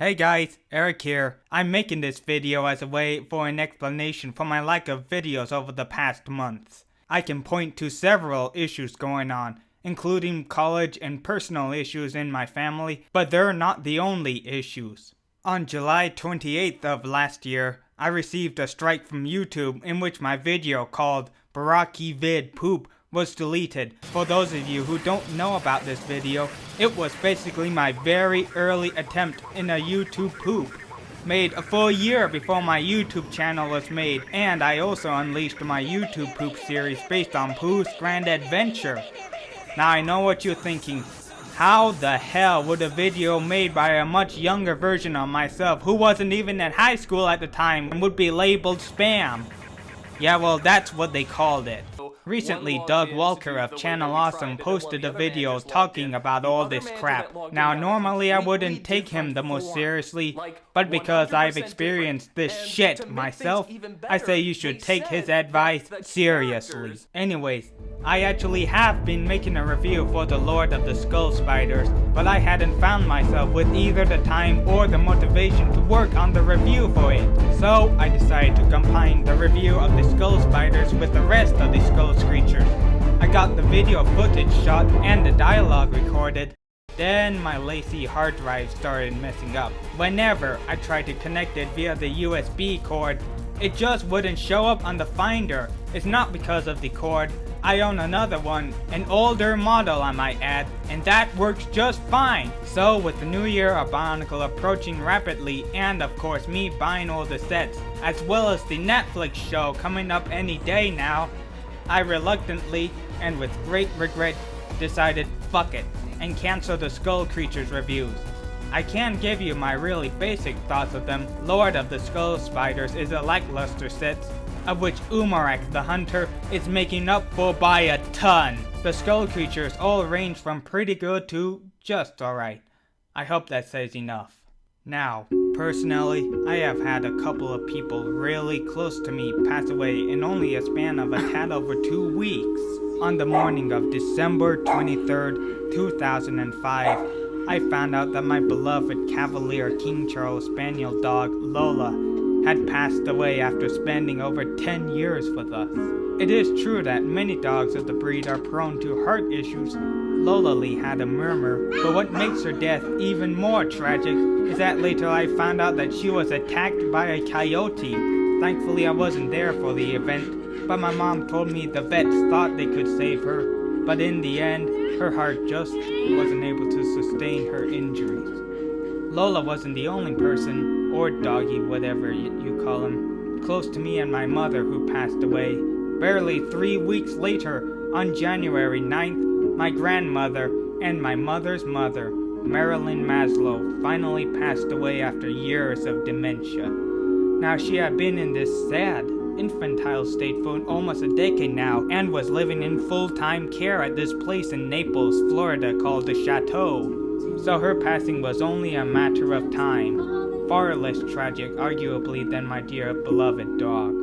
Hey guys, Eric here. I'm making this video as a way for an explanation for my lack of videos over the past months. I can point to several issues going on, including college and personal issues in my family, but they're not the only issues. On July 28th of last year, I received a strike from YouTube in which my video called Baraki Vid Poop was deleted. For those of you who don't know about this video, it was basically my very early attempt in a YouTube poop. Made a full year before my YouTube channel was made, and I also unleashed my YouTube poop series based on Pooh's Grand Adventure. Now I know what you're thinking, how the hell would a video made by a much younger version of myself who wasn't even in high school at the time and would be labeled spam? Yeah, well, that's what they called it. Recently, Doug Walker of Channel Awesome posted a video talking about all this crap. Now, normally I wouldn't take him the most seriously, but because I've experienced this shit myself, I say you should take his advice seriously. Anyways, I actually have been making a review for the Lord of the Skull Spiders, but I hadn't found myself with either the time or the motivation to work on the review for it. So I decided to combine the review of the Skull Spiders with the rest of the Skull Creatures. I got the video footage shot and the dialogue recorded. Then my lazy hard drive started messing up. Whenever I tried to connect it via the USB cord, it just wouldn't show up on the Finder. It's not because of the cord. I own another one, an older model I might add, and that works just fine. So with the new year of Bionicle approaching rapidly, and of course me buying all the sets, as well as the Netflix show coming up any day now, I reluctantly, and with great regret, decided fuck it, and cancel the Skull Creatures reviews. I can give you my really basic thoughts of them. Lord of the Skull Spiders is a lackluster set, of which Umarak the Hunter is making up for by a ton. The Skull Creatures all range from pretty good to just alright. I hope that says enough. Now, personally, I have had a couple of people really close to me pass away in only a span of a tad over 2 weeks. On the morning of December 23rd, 2005, I found out that my beloved Cavalier King Charles Spaniel dog, Lola, had passed away after spending over 10 years with us. It is true that many dogs of the breed are prone to heart issues. Lola Lee had a murmur, but what makes her death even more tragic is that later I found out that she was attacked by a coyote. Thankfully I wasn't there for the event, but my mom told me the vets thought they could save her, but in the end, her heart just wasn't able to sustain her injuries. Lola wasn't the only person, or doggy, whatever you call him, close to me and my mother who passed away. Barely 3 weeks later, on January 9th, my grandmother and my mother's mother, Marilyn Maslow, finally passed away after years of dementia. Now, she had been in this sad, infantile state for almost a decade now, and was living in full-time care at this place in Naples, Florida called the Chateau. So her passing was only a matter of time, far less tragic arguably than my dear beloved dog.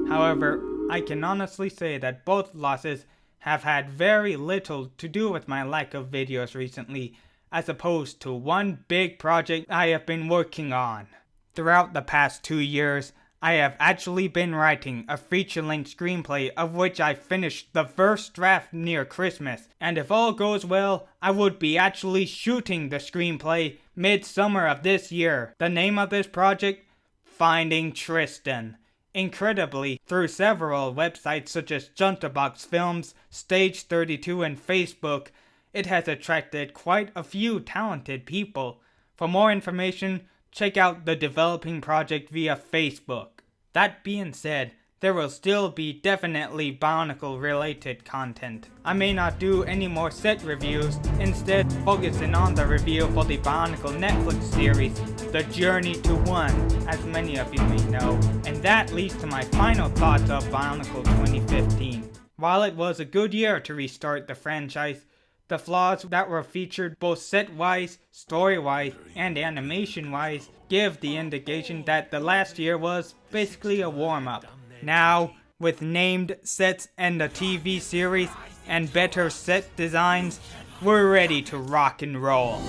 However, I can honestly say that both losses have had very little to do with my lack of videos recently, as opposed to one big project I have been working on. Throughout the past 2 years, I have actually been writing a feature-length screenplay of which I finished the first draft near Christmas, and if all goes well, I would be actually shooting the screenplay mid-summer of this year. The name of this project? Finding Tristan. Incredibly, through several websites such as Juntabox Films, Stage 32, and Facebook, it has attracted quite a few talented people. For more information, check out the developing project via Facebook. That being said, there will still be definitely Bionicle related content. I may not do any more set reviews, instead focusing on the review for the Bionicle Netflix series, The Journey to One, as many of you may know. And that leads to my final thoughts of Bionicle 2015. While it was a good year to restart the franchise, the flaws that were featured both set-wise, story-wise, and animation-wise give the indication that the last year was basically a warm-up. Now, with named sets and a TV series and better set designs, we're ready to rock and roll.